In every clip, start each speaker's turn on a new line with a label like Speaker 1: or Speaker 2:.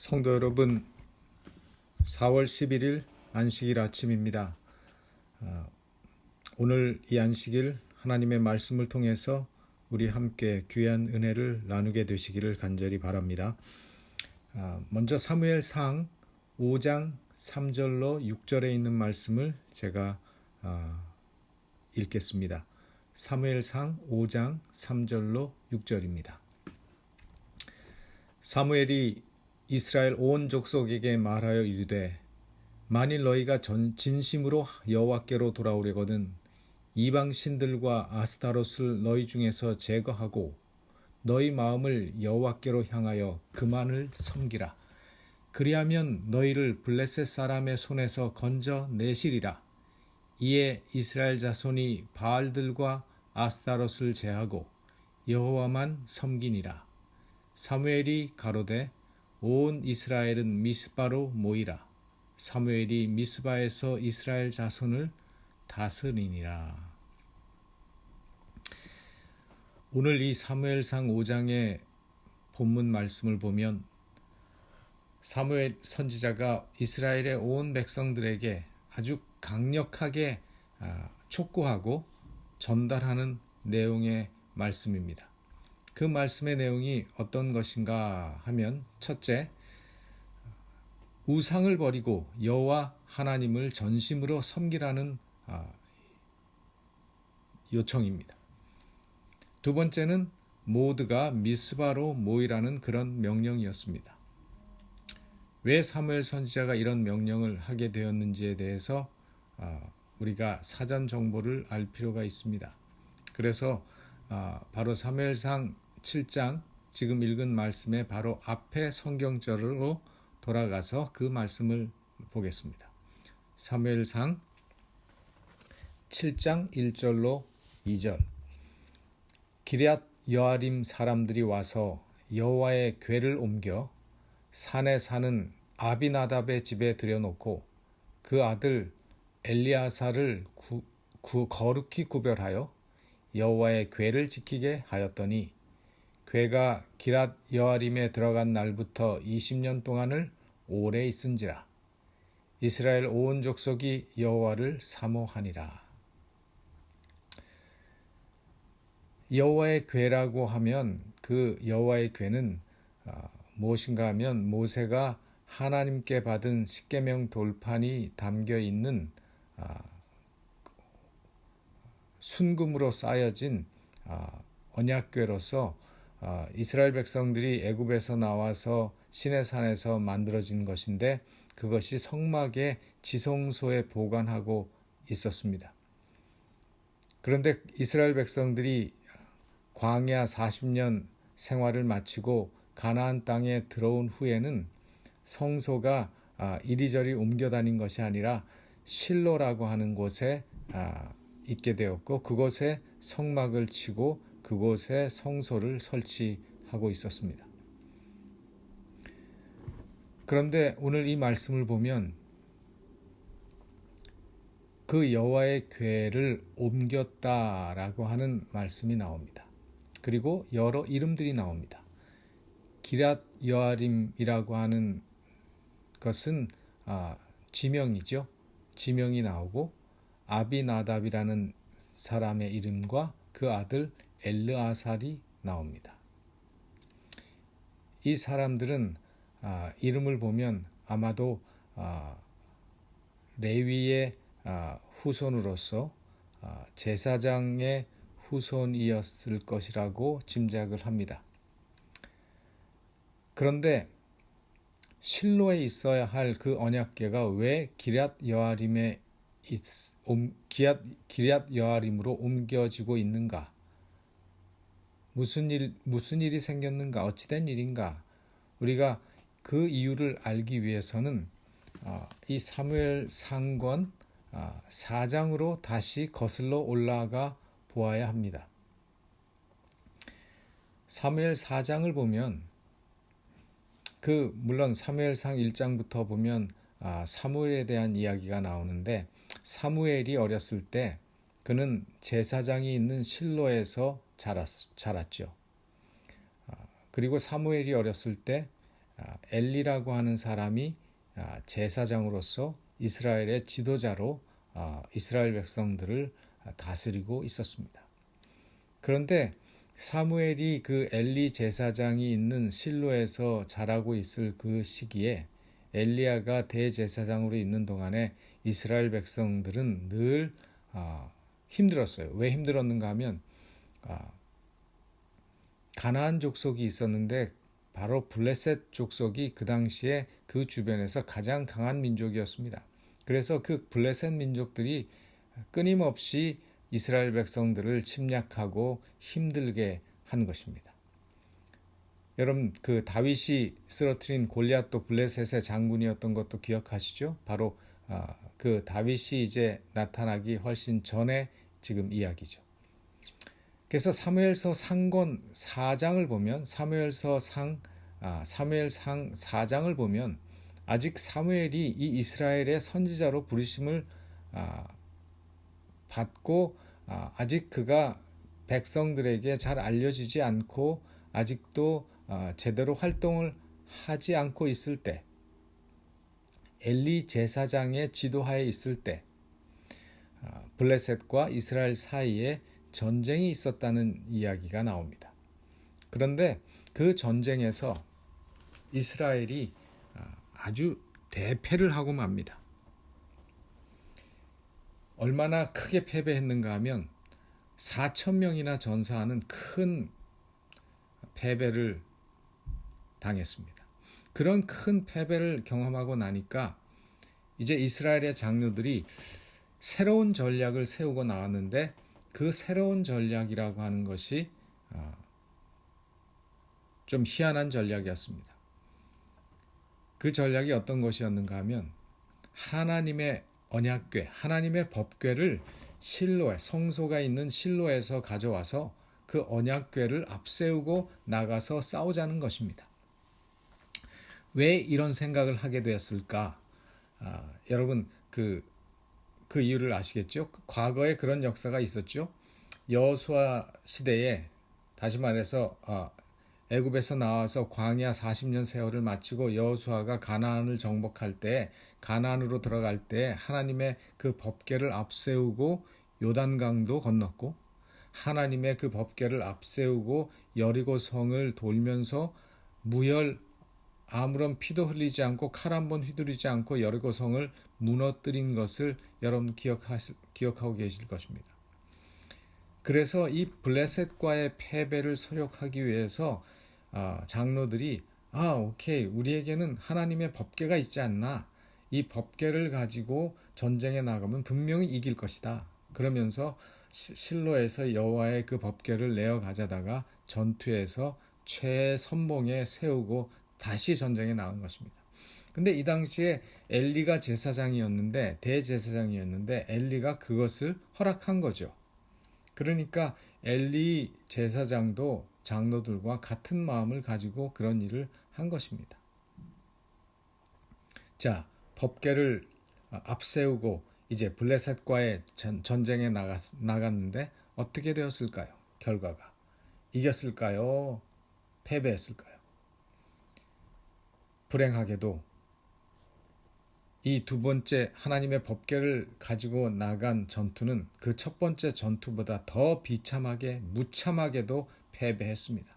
Speaker 1: 성도 여러분, 4월 11일 안식일 아침입니다. 오늘 이 안식일 하나님의 말씀을 통해서 우리 함께 귀한 은혜를 나누게 되시기를 간절히 바랍니다. 먼저 사무엘상 5장 3절로 6절에 있는 말씀을 제가 읽겠습니다. 사무엘상 5장 3절로 6절입니다. 사무엘이 이스라엘 온 족속에게 말하여 이르되 만일 너희가 진심으로 여호와께로 돌아오려거든 이방 신들과 아스타롯을 너희 중에서 제거하고 너희 마음을 여호와께로 향하여 그만을 섬기라. 그리하면 너희를 블레셋 사람의 손에서 건져 내시리라. 이에 이스라엘 자손이 바알들과 아스타롯을 제하고 여호와만 섬기니라. 사무엘이 가로되 온 이스라엘은 미스바로 모이라. 사무엘이 미스바에서 이스라엘 자손을 다스리니라. 오늘 이 사무엘상 5장의 본문 말씀을 보면 사무엘 선지자가 이스라엘의 온 백성들에게 아주 강력하게 촉구하고 전달하는 내용의 말씀입니다. 그 말씀의 내용이 어떤 것인가 하면 첫째, 우상을 버리고 여호와 하나님을 전심으로 섬기라는 요청입니다. 두 번째는 모두가 미스바로 모이라는 그런 명령이었습니다. 왜 사무엘 선지자가 이런 명령을 하게 되었는지에 대해서 우리가 사전 정보를 알 필요가 있습니다. 그래서 바로 사무엘상 7장 지금 읽은 말씀의 바로 앞에 성경절로 돌아가서 그 말씀을 보겠습니다. 사무엘상 7장 1절로 2절. 기럇 여아림 사람들이 와서 여호와의 궤를 옮겨 산에 사는 아비나답의 집에 들여놓고 그 아들 엘리아사를 거룩히 구별하여 여호와의 궤를 지키게 하였더니 궤가 기럇 여아림에 들어간 날부터 20년 동안을 오래 있은지라. 이스라엘 온 족속이 여호와를 사모하니라. 여호와의 궤라고 하면 그 여호와의 궤는 무엇인가 하면 모세가 하나님께 받은 십계명 돌판이 담겨 있는 순금으로 쌓여진 언약궤로서 이스라엘 백성들이 애굽에서 나와서 시내산에서 만들어진 것인데 그것이 성막의 지성소에 보관하고 있었습니다. 그런데 이스라엘 백성들이 광야 40년 생활을 마치고 가나안 땅에 들어온 후에는 성소가 이리저리 옮겨 다닌 것이 아니라 실로라고 하는 곳에 있게 되었고 그곳에 성막을 치고 그곳에 성소를 설치하고 있었습니다. 그런데 오늘 이 말씀을 보면 그 여호와의 궤를 옮겼다라고 하는 말씀이 나옵니다. 그리고 여러 이름들이 나옵니다. 기럇 여아림이라고 하는 것은 지명이죠. 지명이 나오고 아비나답이라는 사람의 이름과 그 아들 엘르아살이 나옵니다. 이 사람들은 이름을 보면 아마도 레위의 후손으로서 제사장의 후손이었을 것이라고 짐작을 합니다. 그런데 실로에 있어야 할 그 언약궤가 왜 기럇 여아림으로 옮겨지고 있는가? 무슨 일이 생겼는가? 어찌된 일인가? 우리가 그 이유를 알기 위해서는 이 사무엘 상권 4장으로 다시 거슬러 올라가 보아야 합니다. 사무엘 4장을 보면 물론 사무엘상 1장부터 보면 사무엘에 대한 이야기가 나오는데 사무엘이 어렸을 때 그는 제사장이 있는 실로에서 자랐죠. 그리고 사무엘이 어렸을 때 엘리라고 하는 사람이 제사장으로서 이스라엘의 지도자로 이스라엘 백성들을 다스리고 있었습니다. 그런데 사무엘이 그 엘리 제사장이 있는 실로에서 자라고 있을 그 시기에 엘리야가 대제사장으로 있는 동안에 이스라엘 백성들은 늘 힘들었어요. 왜 힘들었는가 하면 가나안 족속이 있었는데 바로 블레셋 족속이 그 당시에 그 주변에서 가장 강한 민족이었습니다. 그래서 그 블레셋 민족들이 끊임없이 이스라엘 백성들을 침략하고 힘들게 한 것입니다. 여러분 그 다윗이 쓰러뜨린 골리앗도 블레셋의 장군이었던 것도 기억하시죠? 바로 그 다윗이 이제 나타나기 훨씬 전에 지금 이야기죠. 그래서 사무엘서 상권 4장을 보면 사무엘상 4장을 보면 아직 사무엘이 이 이스라엘의 선지자로 부르심을 받고 아직 그가 백성들에게 잘 알려지지 않고 아직도 제대로 활동을 하지 않고 있을 때, 엘리 제사장의 지도하에 있을 때 블레셋과 이스라엘 사이에 전쟁이 있었다는 이야기가 나옵니다. 그런데 그 전쟁에서 이스라엘이 아주 대패를 하고 맙니다. 얼마나 크게 패배했는가 하면 4,000명이나 전사하는 큰 패배를 당했습니다. 그런 큰 패배를 경험하고 나니까 이제 이스라엘의 장로들이 새로운 전략을 세우고 나왔는데 그 새로운 전략이라고 하는 것이 좀 희한한 전략이었습니다. 그 전략이 어떤 것이었는가 하면 하나님의 언약궤, 하나님의 법궤를 실로에, 성소가 있는 실로에서 가져와서 그 언약궤를 앞세우고 나가서 싸우자는 것입니다. 왜 이런 생각을 하게 되었을까? 여러분 그 이유를 아시겠죠? 과거에 그런 역사가 있었죠. 여호수아 시대에 다시 말해서 애굽에서 나와서 광야 40년 세월을 마치고 여호수아가 가나안을 정복할 때 가나안으로 들어갈 때 하나님의 그 법궤를 앞세우고 요단강도 건넜고 하나님의 그 법궤를 앞세우고 여리고 성을 돌면서 무혈 아무런 피도 흘리지 않고 칼 한 번 휘두르지 않고 여리고 성을 무너뜨린 것을 여러분 기억하고 계실 것입니다. 그래서 이 블레셋과의 패배를 서력하기 위해서 장로들이 오케이, 우리에게는 하나님의 법궤가 있지 않나, 이 법궤를 가지고 전쟁에 나가면 분명히 이길 것이다. 그러면서 실로에서 여호와의 그 법궤를 내어 가져다가 전투에서 최선봉에 세우고 다시 전쟁에 나간 것입니다. 근데 이 당시에 엘리가 제사장이었는데 대제사장이었는데 엘리가 그것을 허락한 거죠. 그러니까 엘리 제사장도 장로들과 같은 마음을 가지고 그런 일을 한 것입니다. 자, 법궤를 앞세우고 이제 블레셋과의 전쟁에 나갔는데 어떻게 되었을까요? 결과가 이겼을까요? 패배했을까요? 불행하게도 이 두 번째 하나님의 법궤를 가지고 나간 전투는 그 첫 번째 전투보다 더 비참하게 무참하게도 패배했습니다.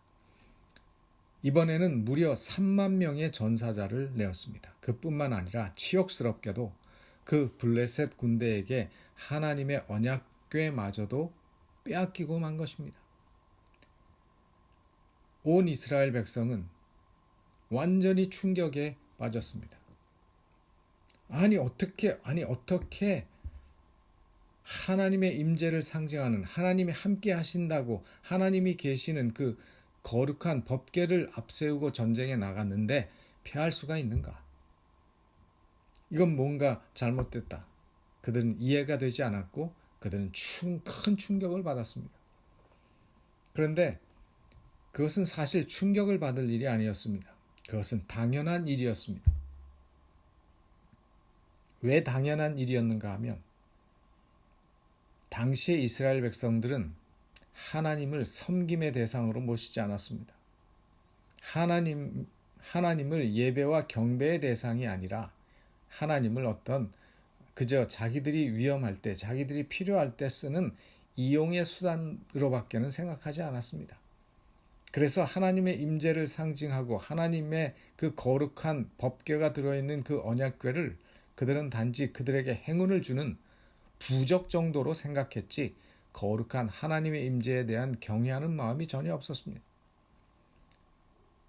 Speaker 1: 이번에는 무려 3만 명의 전사자를 내었습니다. 그뿐만 아니라 치욕스럽게도 그 블레셋 군대에게 하나님의 언약궤마저도 빼앗기고 만 것입니다. 온 이스라엘 백성은 완전히 충격에 빠졌습니다. 아니 어떻게 하나님의 임재를 상징하는 하나님이 함께 하신다고 하나님이 계시는 그 거룩한 법궤를 앞세우고 전쟁에 나갔는데 패할 수가 있는가? 이건 뭔가 잘못됐다. 그들은 이해가 되지 않았고 그들은 큰 충격을 받았습니다. 그런데 그것은 사실 충격을 받을 일이 아니었습니다. 그것은 당연한 일이었습니다. 왜 당연한 일이었는가 하면 당시의 이스라엘 백성들은 하나님을 섬김의 대상으로 모시지 않았습니다. 하나님을 예배와 경배의 대상이 아니라 하나님을 어떤 그저 자기들이 위험할 때, 자기들이 필요할 때 쓰는 이용의 수단으로밖에는 생각하지 않았습니다. 그래서 하나님의 임재를 상징하고 하나님의 그 거룩한 법궤가 들어있는 그 언약궤를 그들은 단지 그들에게 행운을 주는 부적 정도로 생각했지 거룩한 하나님의 임재에 대한 경외하는 마음이 전혀 없었습니다.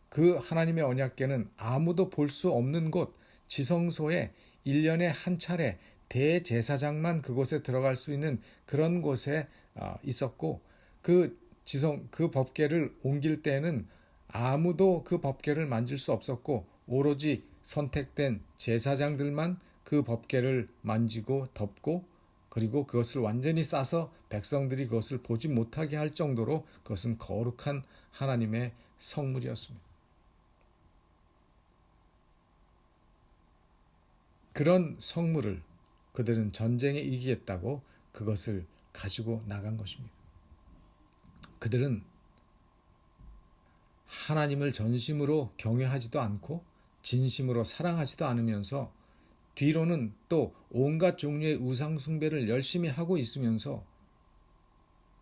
Speaker 1: 그 하나님의 언약궤는 아무도 볼 수 없는 곳 지성소에 1년에 한 차례 대제사장만 그곳에 들어갈 수 있는 그런 곳에 있었고 그 법궤를 옮길 때에는 아무도 그 법궤를 만질 수 없었고 오로지 선택된 제사장들만 그 법궤를 만지고 덮고 그리고 그것을 완전히 싸서 백성들이 그것을 보지 못하게 할 정도로 그것은 거룩한 하나님의 성물이었습니다. 그런 성물을 그들은 전쟁에 이기겠다고 그것을 가지고 나간 것입니다. 그들은 하나님을 전심으로 경외하지도 않고 진심으로 사랑하지도 않으면서 뒤로는 또 온갖 종류의 우상 숭배를 열심히 하고 있으면서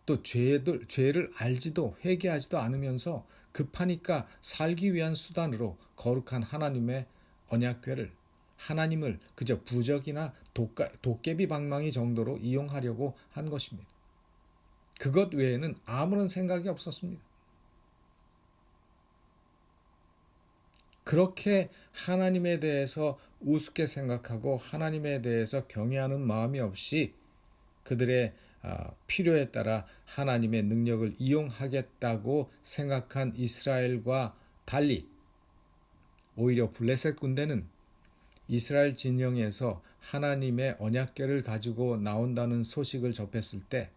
Speaker 1: 또 죄를 알지도 회개하지도 않으면서 급하니까 살기 위한 수단으로 거룩한 하나님의 언약궤를 하나님을 그저 부적이나 도깨비 방망이 정도로 이용하려고 한 것입니다. 그것 외에는 아무런 생각이 없었습니다. 그렇게 하나님에 대해서 우습게 생각하고 하나님에 대해서 경외하는 마음이 없이 그들의 필요에 따라 하나님의 능력을 이용하겠다고 생각한 이스라엘과 달리 오히려 블레셋 군대는 이스라엘 진영에서 하나님의 언약궤를 가지고 나온다는 소식을 접했을 때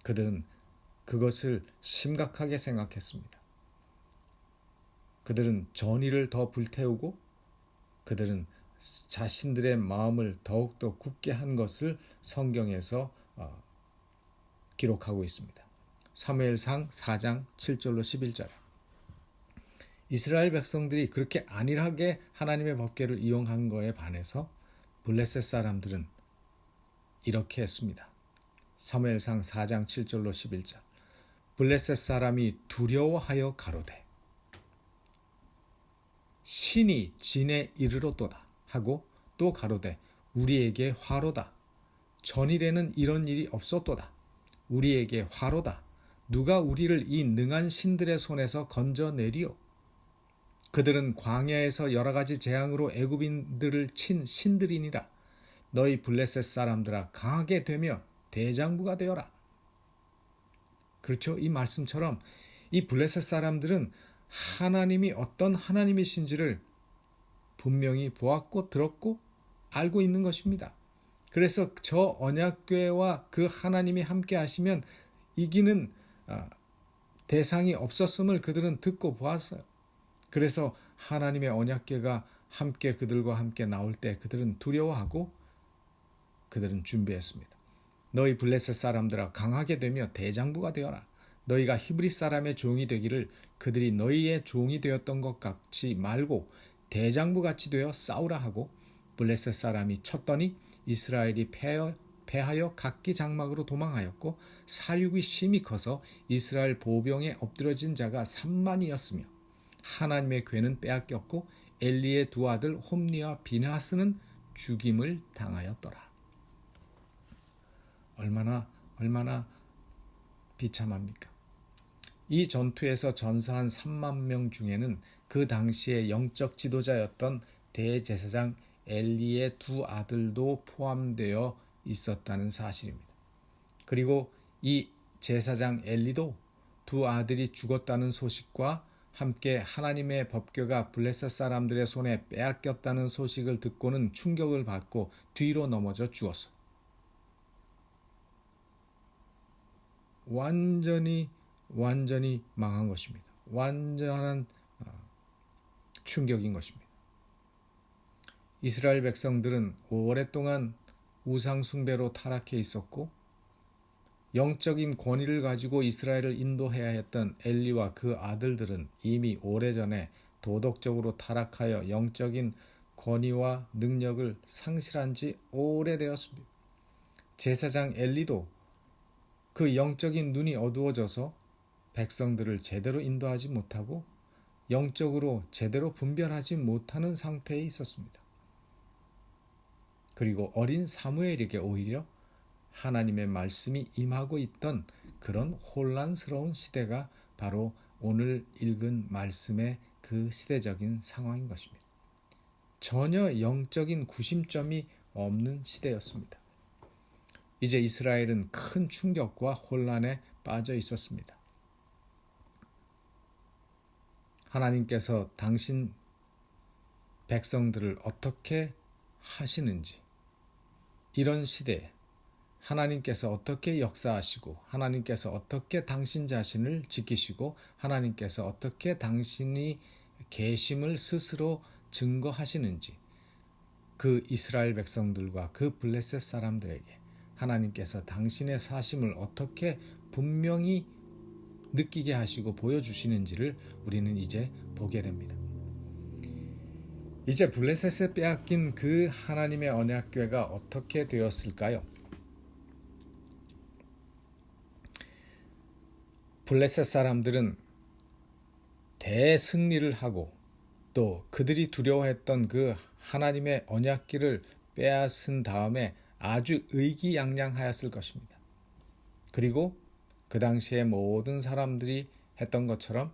Speaker 1: 그들은 그것을 심각하게 생각했습니다. 그들은 전의를 더 불태우고 그들은 자신들의 마음을 더욱더 굳게 한 것을 성경에서 기록하고 있습니다. 사무엘상 4장 7절로 11절. 이스라엘 백성들이 그렇게 안일하게 하나님의 법궤를 이용한 거에 반해서 블레셋 사람들은 이렇게 했습니다. 사무엘상 4장 7절로 11절. 블레셋 사람이 두려워하여 가로되 신이 진에 이르렀도다 하고 또 가로되 우리에게 화로다. 전일에는 이런 일이 없었도다. 우리에게 화로다. 누가 우리를 이 능한 신들의 손에서 건져내리오. 그들은 광야에서 여러 가지 재앙으로 애굽인들을 친 신들이니라. 너희 블레셋 사람들아 강하게 되며 대장부가 되어라. 그렇죠. 이 말씀처럼 이 블레셋 사람들은 하나님이 어떤 하나님이신지를 분명히 보았고 들었고 알고 있는 것입니다. 그래서 저 언약궤와 그 하나님이 함께 하시면 이기는 대상이 없었음을 그들은 듣고 보았어요. 그래서 하나님의 언약궤가 함께 그들과 함께 나올 때 그들은 두려워하고 그들은 준비했습니다. 너희 블레셋 사람들아 강하게 되며 대장부가 되어라. 너희가 히브리 사람의 종이 되기를 그들이 너희의 종이 되었던 것 같이 말고 대장부같이 되어 싸우라 하고 블레셋 사람이 쳤더니 이스라엘이 패하여 각기 장막으로 도망하였고 사륙이 심히 커서 이스라엘 보병에 엎드러진 자가 3만이었으며 하나님의 궤는 빼앗겼고 엘리의 두 아들 홈니와 비나하스는 죽임을 당하였더라. 얼마나 비참합니까? 이 전투에서 전사한 3만 명 중에는 그 당시의 영적 지도자였던 대제사장 엘리의 두 아들도 포함되어 있었다는 사실입니다. 그리고 이 제사장 엘리도 두 아들이 죽었다는 소식과 함께 하나님의 법궤가 블레셋 사람들의 손에 빼앗겼다는 소식을 듣고는 충격을 받고 뒤로 넘어져 죽었어. 완전히 망한 것입니다. 완전한 충격인 것입니다. 이스라엘 백성들은 오랫동안 우상 숭배로 타락해 있었고 영적인 권위를 가지고 이스라엘을 인도해야 했던 엘리와 그 아들들은 이미 오래전에 도덕적으로 타락하여 영적인 권위와 능력을 상실한 지 오래되었습니다. 제사장 엘리도 그 영적인 눈이 어두워져서 백성들을 제대로 인도하지 못하고 영적으로 제대로 분별하지 못하는 상태에 있었습니다. 그리고 어린 사무엘에게 오히려 하나님의 말씀이 임하고 있던 그런 혼란스러운 시대가 바로 오늘 읽은 말씀의 그 시대적인 상황인 것입니다. 전혀 영적인 구심점이 없는 시대였습니다. 이제 이스라엘은 큰 충격과 혼란에 빠져 있었습니다. 하나님께서 당신 백성들을 어떻게 하시는지, 이런 시대에 하나님께서 어떻게 역사하시고 하나님께서 어떻게 당신 자신을 지키시고 하나님께서 어떻게 당신이 계심을 스스로 증거하시는지, 그 이스라엘 백성들과 그 블레셋 사람들에게 하나님께서 당신의 사심을 어떻게 분명히 느끼게 하시고 보여주시는지를 우리는 이제 보게 됩니다. 이제 블레셋에 빼앗긴 그 하나님의 언약궤가 어떻게 되었을까요? 블레셋 사람들은 대승리를 하고 또 그들이 두려워했던 그 하나님의 언약궤를 빼앗은 다음에 아주 의기양양하였을 것입니다. 그리고 그 당시에 모든 사람들이 했던 것처럼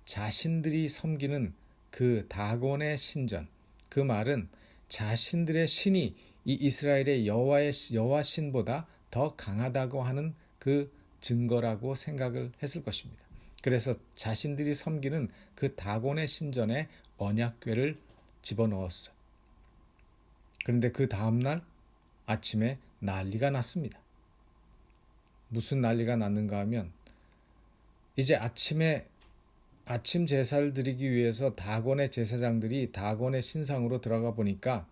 Speaker 1: 자신들이 섬기는 그 다곤의 신전, 그 말은 자신들의 신이 이 이스라엘의 여호와 신보다 더 강하다고 하는 그 증거라고 생각을 했을 것입니다. 그래서 자신들이 섬기는 그 다곤의 신전에 언약궤를 집어넣었어요. 그런데 그 다음날 아침에 난리가 났습니다. 무슨 난리가 났는가 하면 이제 아침 제사를 드리기 위해서 다곤의 제사장들이 다곤의 신상으로 들어가 보니까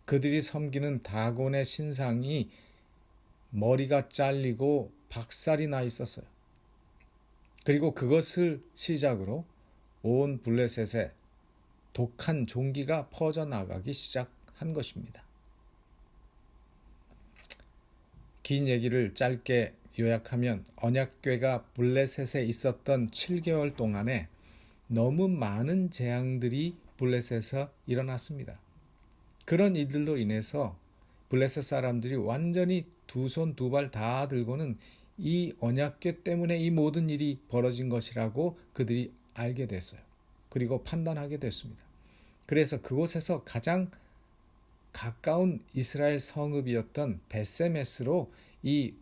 Speaker 1: 그들이 섬기는 다곤의 신상이 머리가 잘리고 박살이 나 있었어요. 그리고 그것을 시작으로 온 블레셋에 독한 종기가 퍼져나가기 시작한 것입니다. 긴 얘기를 짧게 요약하면 언약궤가 블레셋에 있었던 7개월 동안에 너무 많은 재앙들이 블레셋에서 일어났습니다. 그런 이들로 인해서 블레셋 사람들이 완전히 두 손 두 발 다 들고는 이 언약궤 때문에 이 모든 일이 벌어진 것이라고 그들이 알게 됐어요. 그리고 판단하게 됐습니다. 그래서 그곳에서 가장 가까운 이스라엘 성읍이었던 벳세메스로 이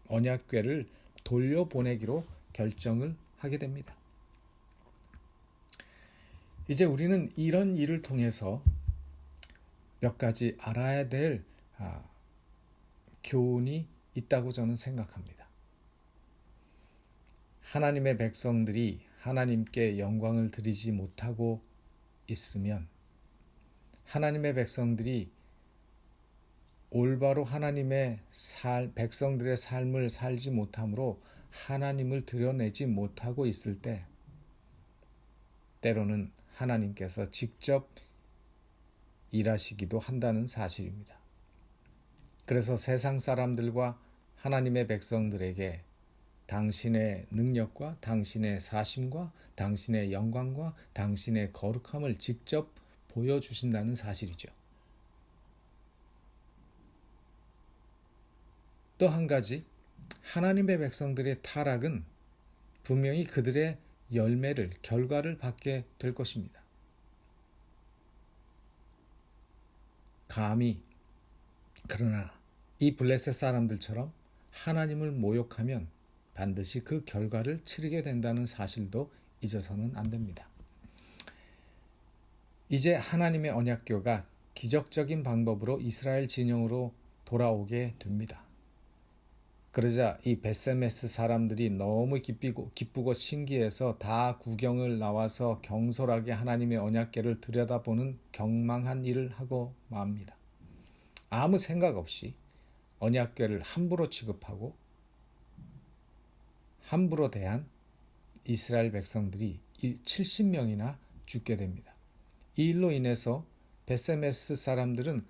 Speaker 1: 언약궤를 돌려보내기로 결정을 하게 됩니다. 이제 우리는 이런 일을 통해서 몇 가지 알아야 될 교훈이 있다고 저는 생각합니다. 하나님의 백성들이 하나님께 영광을 드리지 못하고 있으면, 하나님의 백성들이 올바로 하나님의 백성들의 삶을 살지 못함으로 하나님을 드러내지 못하고 있을 때, 때로는 하나님께서 직접 일하시기도 한다는 사실입니다. 그래서 세상 사람들과 하나님의 백성들에게 당신의 능력과 당신의 사심과 당신의 영광과 당신의 거룩함을 직접 보여주신다는 사실이죠. 또 한 가지, 하나님의 백성들의 타락은 분명히 그들의 결과를 받게 될 것입니다. 그러나 이 블레셋 사람들처럼 하나님을 모욕하면 반드시 그 결과를 치르게 된다는 사실도 잊어서는 안 됩니다. 이제 하나님의 언약궤가 기적적인 방법으로 이스라엘 진영으로 돌아오게 됩니다. 그러자 이 벳세메스 사람들이 너무 기쁘고 신기해서 다 구경을 나와서 경솔하게 하나님의 언약궤를 들여다보는 경망한 일을 하고 맙니다. 아무 생각 없이 언약궤를 함부로 취급하고 함부로 대한 이스라엘 백성들이 70명이나 죽게 됩니다. 이 일로 인해서 베세메스 사람들은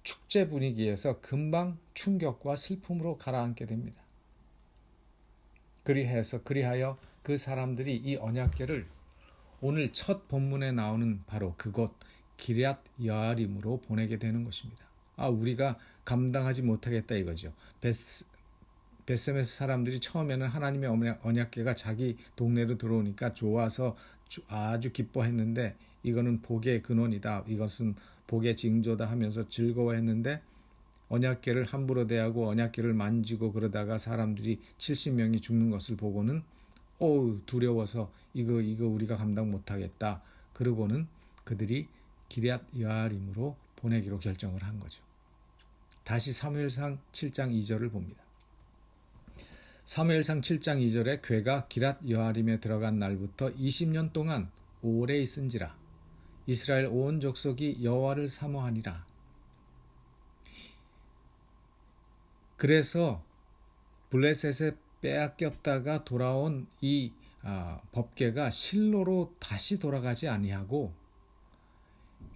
Speaker 1: 축제 분위기에서 금방 충격과 슬픔으로 가라앉게 됩니다. 그리하여 그 사람들이 이 언약궤를 오늘 첫 본문에 나오는 바로 그곳 기럇 여아림으로 보내게 되는 것입니다. 우리가 감당하지 못하겠다 이거죠. 베세메스 사람들이 처음에는 하나님의 언약궤가 자기 동네로 들어오니까 좋아서 아주 기뻐했는데 이거는 복의 근원이다. 이것은 복의 징조다 하면서 즐거워했는데 언약궤를 함부로 대하고 언약궤를 만지고 그러다가 사람들이 70명이 죽는 것을 보고는 두려워서 이거 우리가 감당 못하겠다. 그러고는 그들이 기럇 여아림으로 보내기로 결정을 한 거죠. 다시 사무엘상 7장 2절을 봅니다. 사무엘상 7장 2절에 궤가 기럇 여아림에 들어간 날부터 20년 동안 오래 있은지라 이스라엘 온 족속이 여호와를 사모하니라. 그래서 블레셋에 빼앗겼다가 돌아온 이 법궤가 실로로 다시 돌아가지 아니하고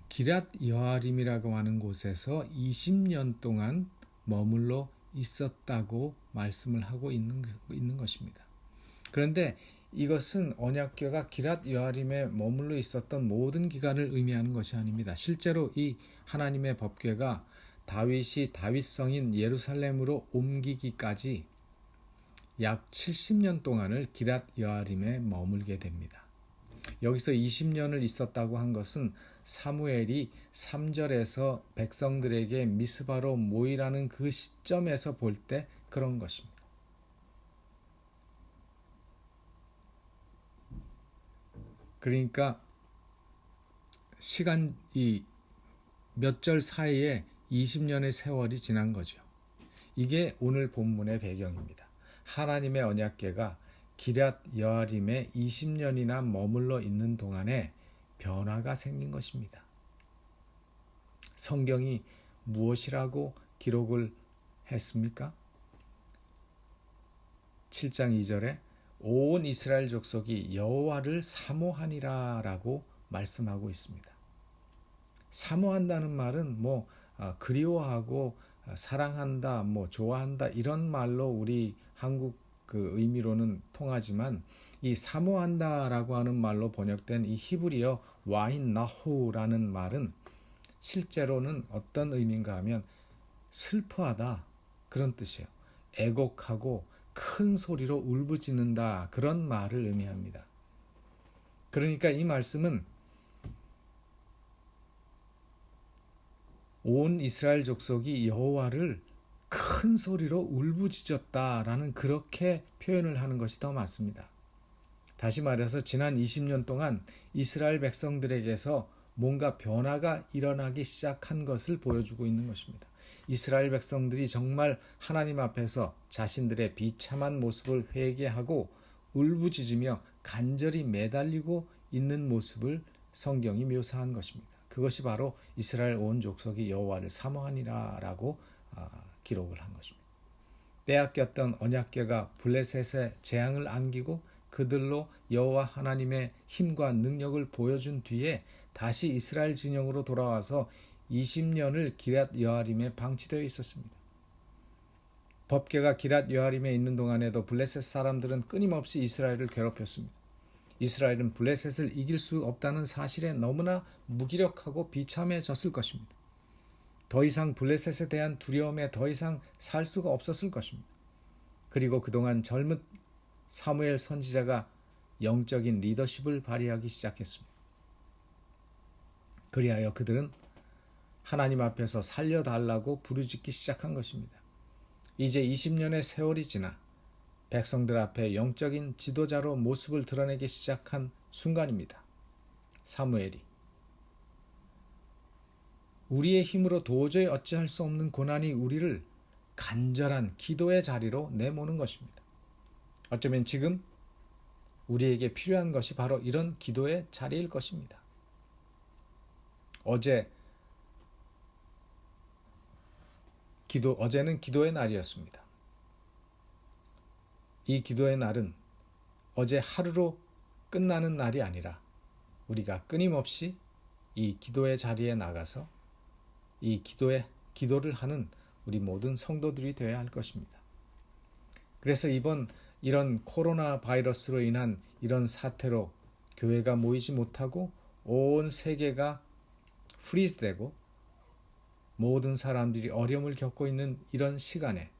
Speaker 1: 기럇 여아림이라고 하는 곳에서 20년 동안 머물러 있었다고 말씀을 하고 있는 것입니다. 그런데 이것은 언약궤가 기럇 여아림에 머물러 있었던 모든 기간을 의미하는 것이 아닙니다. 실제로 이 하나님의 법궤가 다윗이 다윗성인 예루살렘으로 옮기기까지 약 70년 동안을 기럇 여아림에 머물게 됩니다. 여기서 20년을 있었다고 한 것은 사무엘이 3절에서 백성들에게 미스바로 모이라는 그 시점에서 볼 때 그런 것입니다. 그러니까 시간이 몇 절 사이에 20년의 세월이 지난 거죠. 이게 오늘 본문의 배경입니다. 하나님의 언약궤가 기럇 여아림에 20년이나 머물러 있는 동안에 변화가 생긴 것입니다. 성경이 무엇이라고 기록을 했습니까? 7장 2절에 온 이스라엘 족속이 여호와를 사모하니라 라고 말씀하고 있습니다. 사모한다는 말은 그리워하고 사랑한다, 좋아한다 이런 말로 우리 한국 그 의미로는 통하지만 이 사모한다라고 하는 말로 번역된 이 히브리어 와인 나호라는 말은 실제로는 어떤 의미인가 하면 슬퍼하다 그런 뜻이에요. 애곡하고 큰 소리로 울부짖는다 그런 말을 의미합니다. 그러니까 이 말씀은 온 이스라엘 족속이 여호와를 큰 소리로 울부짖었다라는 그렇게 표현을 하는 것이 더 맞습니다. 다시 말해서 지난 20년 동안 이스라엘 백성들에게서 뭔가 변화가 일어나기 시작한 것을 보여주고 있는 것입니다. 이스라엘 백성들이 정말 하나님 앞에서 자신들의 비참한 모습을 회개하고 울부짖으며 간절히 매달리고 있는 모습을 성경이 묘사한 것입니다. 그것이 바로 이스라엘 온 족속이 여호와를 사모하니라 라고 기록을 한 것입니다. 빼앗겼던 언약궤가 블레셋의 재앙을 안기고 그들로 여호와 하나님의 힘과 능력을 보여준 뒤에 다시 이스라엘 진영으로 돌아와서 20년을 기럇 여아림에 방치되어 있었습니다. 법궤가 기럇 여아림에 있는 동안에도 블레셋 사람들은 끊임없이 이스라엘을 괴롭혔습니다. 이스라엘은 블레셋을 이길 수 없다는 사실에 너무나 무기력하고 비참해졌을 것입니다. 더 이상 블레셋에 대한 두려움에 더 이상 살 수가 없었을 것입니다. 그리고 그동안 젊은 사무엘 선지자가 영적인 리더십을 발휘하기 시작했습니다. 그리하여 그들은 하나님 앞에서 살려달라고 부르짖기 시작한 것입니다. 이제 20년의 세월이 지나 백성들 앞에 영적인 지도자로 모습을 드러내기 시작한 순간입니다. 사무엘이 우리의 힘으로 도저히 어찌할 수 없는 고난이 우리를 간절한 기도의 자리로 내모는 것입니다. 어쩌면 지금 우리에게 필요한 것이 바로 이런 기도의 자리일 것입니다. 어제는 기도의 날이었습니다. 이 기도의 날은 어제 하루로 끝나는 날이 아니라 우리가 끊임없이 이 기도의 자리에 나가서 이 기도를 하는 우리 모든 성도들이 되어야 할 것입니다. 그래서 이런 코로나 바이러스로 인한 이런 사태로 교회가 모이지 못하고 온 세계가 프리즈되고 모든 사람들이 어려움을 겪고 있는 이런 시간에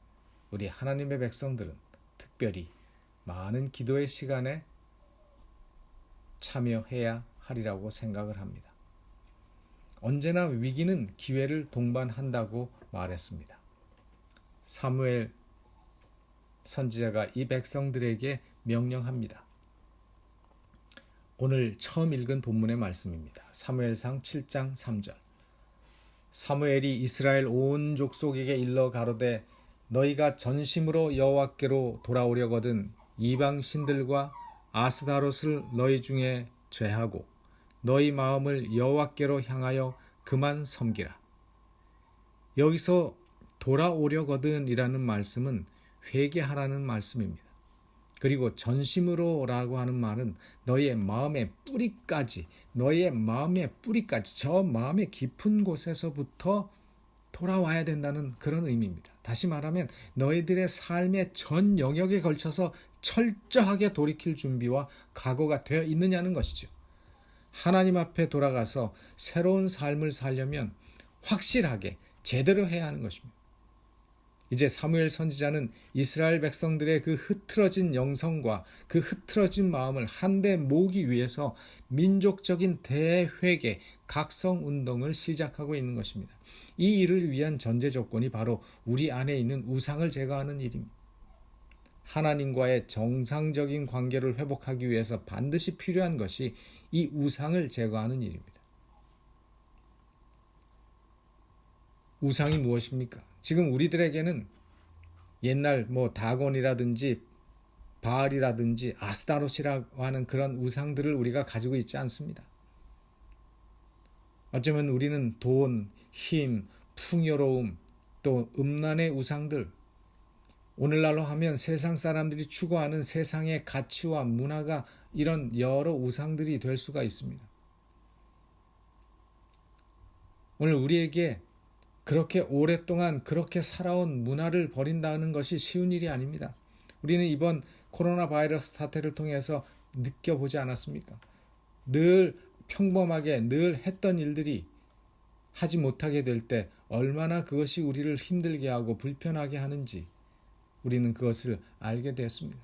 Speaker 1: 우리 하나님의 백성들은 특별히 많은 기도의 시간에 참여해야 하리라고 생각을 합니다. 언제나 위기는 기회를 동반한다고 말했습니다. 사무엘 선지자가 이 백성들에게 명령합니다. 오늘 처음 읽은 본문의 말씀입니다. 사무엘상 7장 3절. 사무엘이 이스라엘 온 족속에게 일러 가로되 너희가 전심으로 여호와께로 돌아오려거든 이방 신들과 아스다롯을 너희 중에 제하고 너희 마음을 여호와께로 향하여 그만 섬기라. 여기서 돌아오려거든이라는 말씀은 회개하라는 말씀입니다. 그리고 전심으로라고 하는 말은 너희의 마음의 뿌리까지 저 마음의 깊은 곳에서부터 돌아와야 된다는 그런 의미입니다. 다시 말하면 너희들의 삶의 전 영역에 걸쳐서 철저하게 돌이킬 준비와 각오가 되어 있느냐는 것이죠. 하나님 앞에 돌아가서 새로운 삶을 살려면 확실하게 제대로 해야 하는 것입니다. 이제 사무엘 선지자는 이스라엘 백성들의 그 흐트러진 영성과 그 흐트러진 마음을 한데 모으기 위해서 민족적인 대회개, 각성운동을 시작하고 있는 것입니다. 이 일을 위한 전제 조건이 바로 우리 안에 있는 우상을 제거하는 일입니다. 하나님과의 정상적인 관계를 회복하기 위해서 반드시 필요한 것이 이 우상을 제거하는 일입니다. 우상이 무엇입니까? 지금 우리들에게는 옛날 다곤이라든지 바알이라든지 아스타롯이라고 하는 그런 우상들을 우리가 가지고 있지 않습니다. 어쩌면 우리는 돈, 힘, 풍요로움, 또 음란의 우상들, 오늘날로 하면 세상 사람들이 추구하는 세상의 가치와 문화가 이런 여러 우상들이 될 수가 있습니다. 오늘 우리에게 그렇게 오랫동안 그렇게 살아온 문화를 버린다는 것이 쉬운 일이 아닙니다. 우리는 이번 코로나 바이러스 사태를 통해서 느껴보지 않았습니까? 늘 평범하게 늘 했던 일들이 하지 못하게 될 때 얼마나 그것이 우리를 힘들게 하고 불편하게 하는지 우리는 그것을 알게 되었습니다.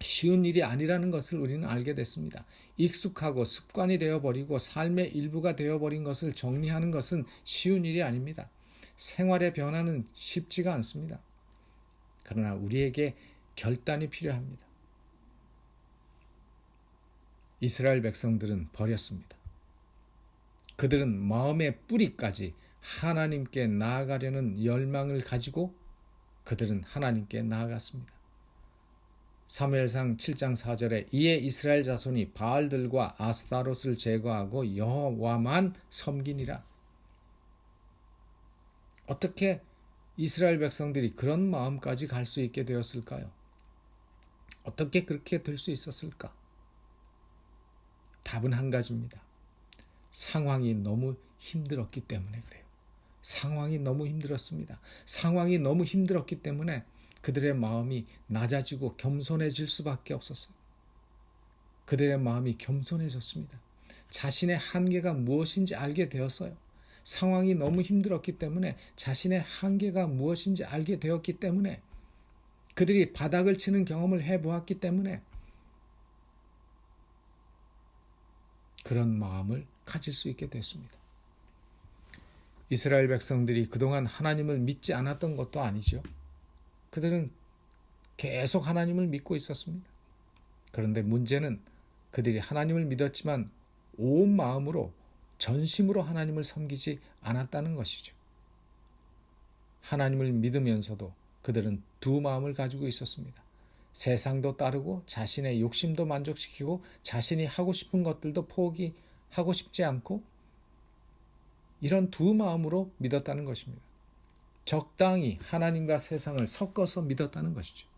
Speaker 1: 쉬운 일이 아니라는 것을 우리는 알게 됐습니다. 익숙하고 습관이 되어버리고 삶의 일부가 되어버린 것을 정리하는 것은 쉬운 일이 아닙니다. 생활의 변화는 쉽지가 않습니다. 그러나 우리에게 결단이 필요합니다. 이스라엘 백성들은 버렸습니다. 그들은 마음의 뿌리까지 하나님께 나아가려는 열망을 가지고 그들은 하나님께 나아갔습니다. 사무엘상 7장 4절에 이에 이스라엘 자손이 바알들과 아스타롯을 제거하고 여호와만 섬기니라. 어떻게 이스라엘 백성들이 그런 마음까지 갈 수 있게 되었을까요? 어떻게 그렇게 될 수 있었을까? 답은 한 가지입니다. 상황이 너무 힘들었기 때문에 그래요. 상황이 너무 힘들었습니다. 상황이 너무 힘들었기 때문에 그들의 마음이 낮아지고 겸손해질 수밖에 없었어요. 그들의 마음이 겸손해졌습니다. 자신의 한계가 무엇인지 알게 되었어요. 상황이 너무 힘들었기 때문에 자신의 한계가 무엇인지 알게 되었기 때문에 그들이 바닥을 치는 경험을 해보았기 때문에 그런 마음을 가질 수 있게 됐습니다. 이스라엘 백성들이 그동안 하나님을 믿지 않았던 것도 아니죠. 그들은 계속 하나님을 믿고 있었습니다. 그런데 문제는 그들이 하나님을 믿었지만 온 마음으로 전심으로 하나님을 섬기지 않았다는 것이죠. 하나님을 믿으면서도 그들은 두 마음을 가지고 있었습니다. 세상도 따르고 자신의 욕심도 만족시키고 자신이 하고 싶은 것들도 포기하고 싶지 않고 이런 두 마음으로 믿었다는 것입니다. 적당히 하나님과 세상을 섞어서 믿었다는 것이죠.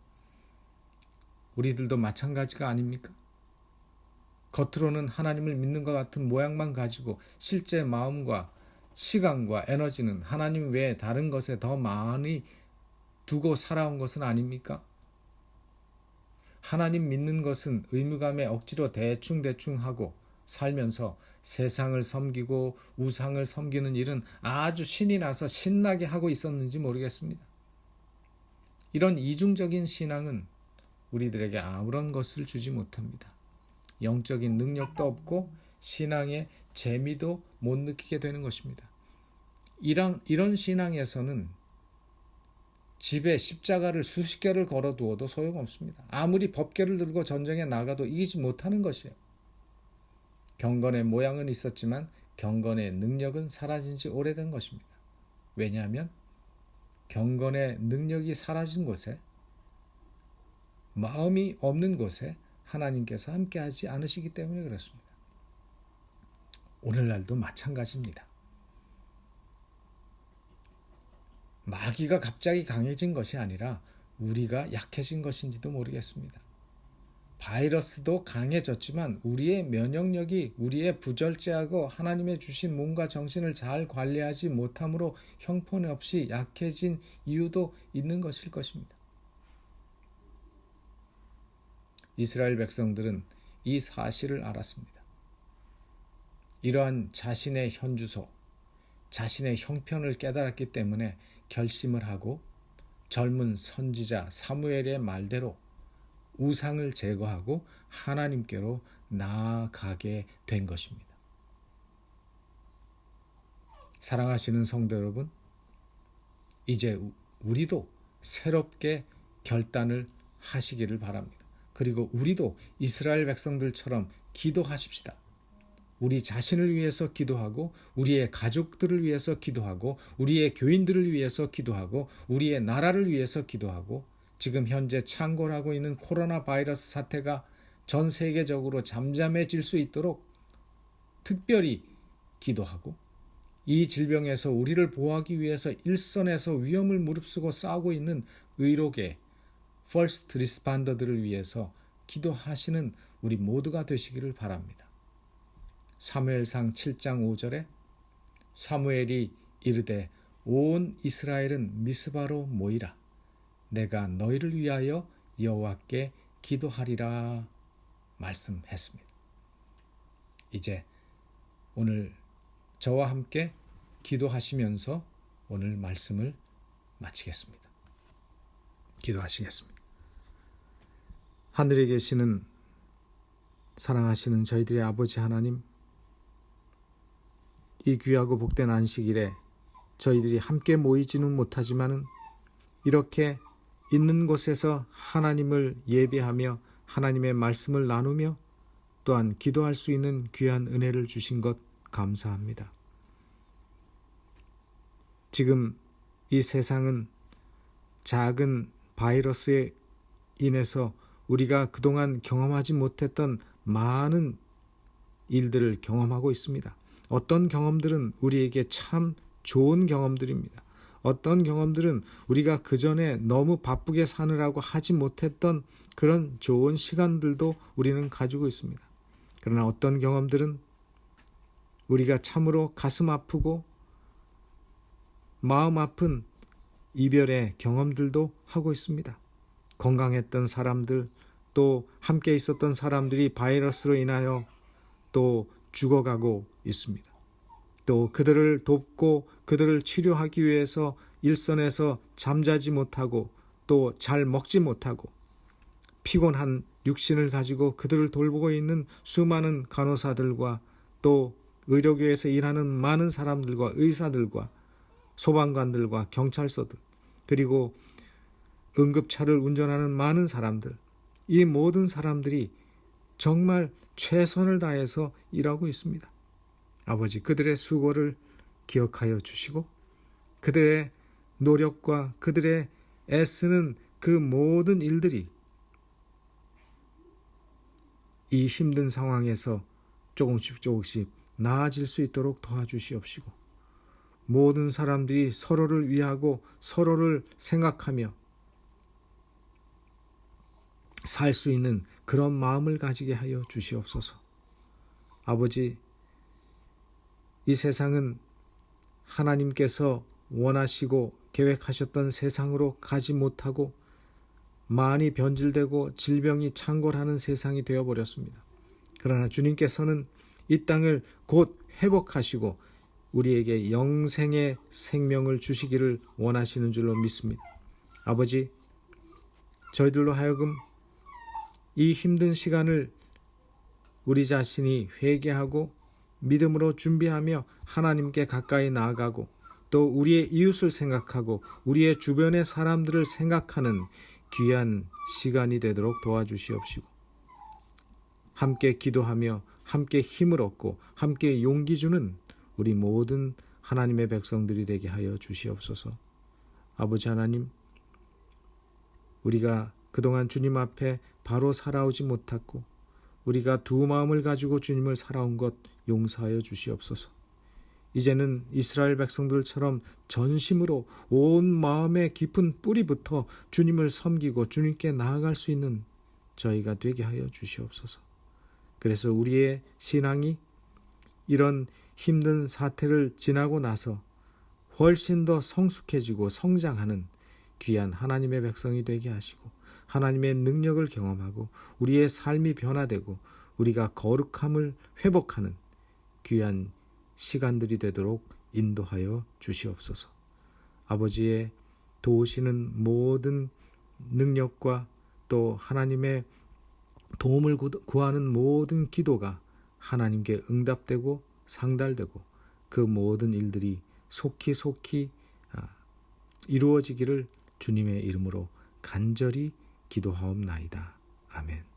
Speaker 1: 우리들도 마찬가지가 아닙니까? 겉으로는 하나님을 믿는 것 같은 모양만 가지고 실제 마음과 시간과 에너지는 하나님 외에 다른 것에 더 많이 두고 살아온 것은 아닙니까? 하나님 믿는 것은 의무감에 억지로 대충 하고 살면서 세상을 섬기고 우상을 섬기는 일은 아주 신이 나서 신나게 하고 있었는지 모르겠습니다. 이런 이중적인 신앙은 우리들에게 아무런 것을 주지 못합니다. 영적인 능력도 없고 신앙의 재미도 못 느끼게 되는 것입니다. 이런 신앙에서는 집에 십자가를 수십 개를 걸어두어도 소용없습니다. 아무리 법궤를 들고 전쟁에 나가도 이기지 못하는 것이에요. 경건의 모양은 있었지만 경건의 능력은 사라진 지 오래된 것입니다. 왜냐하면 경건의 능력이 사라진 곳에, 마음이 없는 곳에 하나님께서 함께하지 않으시기 때문에 그렇습니다. 오늘날도 마찬가지입니다. 마귀가 갑자기 강해진 것이 아니라 우리가 약해진 것인지도 모르겠습니다. 바이러스도 강해졌지만 우리의 면역력이 우리의 부절제하고 하나님의 주신 몸과 정신을 잘 관리하지 못함으로 형편없이 약해진 이유도 있는 것일 것입니다. 이스라엘 백성들은 이 사실을 알았습니다. 이러한 자신의 현주소, 자신의 형편을 깨달았기 때문에 결심을 하고 젊은 선지자 사무엘의 말대로 우상을 제거하고 하나님께로 나아가게 된 것입니다. 사랑하시는 성도 여러분, 이제 우리도 새롭게 결단을 하시기를 바랍니다. 그리고 우리도 이스라엘 백성들처럼 기도하십시다. 우리 자신을 위해서 기도하고 우리의 가족들을 위해서 기도하고 우리의 교인들을 위해서 기도하고 우리의 나라를 위해서 기도하고 지금 현재 창궐하고 있는 코로나 바이러스 사태가 전 세계적으로 잠잠해질 수 있도록 특별히 기도하고 이 질병에서 우리를 보호하기 위해서 일선에서 위험을 무릅쓰고 싸우고 있는 의료계 퍼스트 리스판더들을 위해서 기도하시는 우리 모두가 되시기를 바랍니다. 사무엘상 7장 5절에 사무엘이 이르되 온 이스라엘은 미스바로 모이라. 내가 너희를 위하여 여호와께 기도하리라 말씀했습니다. 이제 오늘 저와 함께 기도하시면서 오늘 말씀을 마치겠습니다. 기도하시겠습니다. 하늘에 계시는 사랑하시는 저희들의 아버지 하나님, 이 귀하고 복된 안식일에 저희들이 함께 모이지는 못하지만은 이렇게 있는 곳에서 하나님을 예배하며 하나님의 말씀을 나누며 또한 기도할 수 있는 귀한 은혜를 주신 것 감사합니다. 지금 이 세상은 작은 바이러스에 인해서 우리가 그동안 경험하지 못했던 많은 일들을 경험하고 있습니다. 어떤 경험들은 우리에게 참 좋은 경험들입니다. 어떤 경험들은 우리가 그전에 너무 바쁘게 사느라고 하지 못했던 그런 좋은 시간들도 우리는 가지고 있습니다. 그러나 어떤 경험들은 우리가 참으로 가슴 아프고 마음 아픈 이별의 경험들도 하고 있습니다. 건강했던 사람들, 또 함께 있었던 사람들이 바이러스로 인하여 또 죽어가고 있습니다. 또 그들을 돕고 그들을 치료하기 위해서 일선에서 잠자지 못하고 또 잘 먹지 못하고 피곤한 육신을 가지고 그들을 돌보고 있는 수많은 간호사들과 또 의료계에서 일하는 많은 사람들과 의사들과 소방관들과 경찰서들, 그리고 응급차를 운전하는 많은 사람들, 이 모든 사람들이 정말 최선을 다해서 일하고 있습니다. 아버지, 그들의 수고를 기억하여 주시고 그들의 노력과 그들의 애쓰는 그 모든 일들이 이 힘든 상황에서 조금씩 나아질 수 있도록 도와주시옵시고 모든 사람들이 서로를 위하고 서로를 생각하며 살 수 있는 그런 마음을 가지게 하여 주시옵소서. 아버지, 이 세상은 하나님께서 원하시고 계획하셨던 세상으로 가지 못하고 많이 변질되고 질병이 창궐하는 세상이 되어버렸습니다. 그러나 주님께서는 이 땅을 곧 회복하시고 우리에게 영생의 생명을 주시기를 원하시는 줄로 믿습니다. 아버지, 저희들로 하여금 이 힘든 시간을 우리 자신이 회개하고 믿음으로 준비하며 하나님께 가까이 나아가고 또 우리의 이웃을 생각하고 우리의 주변의 사람들을 생각하는 귀한 시간이 되도록 도와주시옵시고 함께 기도하며 함께 힘을 얻고 함께 용기 주는 우리 모든 하나님의 백성들이 되게 하여 주시옵소서. 아버지 하나님, 우리가 그동안 주님 앞에 바로 살아오지 못했고 우리가 두 마음을 가지고 주님을 살아온 것 용서하여 주시옵소서. 이제는 이스라엘 백성들처럼 전심으로 온 마음의 깊은 뿌리부터 주님을 섬기고 주님께 나아갈 수 있는 저희가 되게 하여 주시옵소서. 그래서 우리의 신앙이 이런 힘든 사태를 지나고 나서 훨씬 더 성숙해지고 성장하는 귀한 하나님의 백성이 되게 하시고 하나님의 능력을 경험하고 우리의 삶이 변화되고 우리가 거룩함을 회복하는 귀한 시간들이 되도록 인도하여 주시옵소서. 아버지의 도우시는 모든 능력과 또 하나님의 도움을 구하는 모든 기도가 하나님께 응답되고 상달되고 그 모든 일들이 속히 이루어지기를 주님의 이름으로 간절히 기도하옵나이다. 아멘.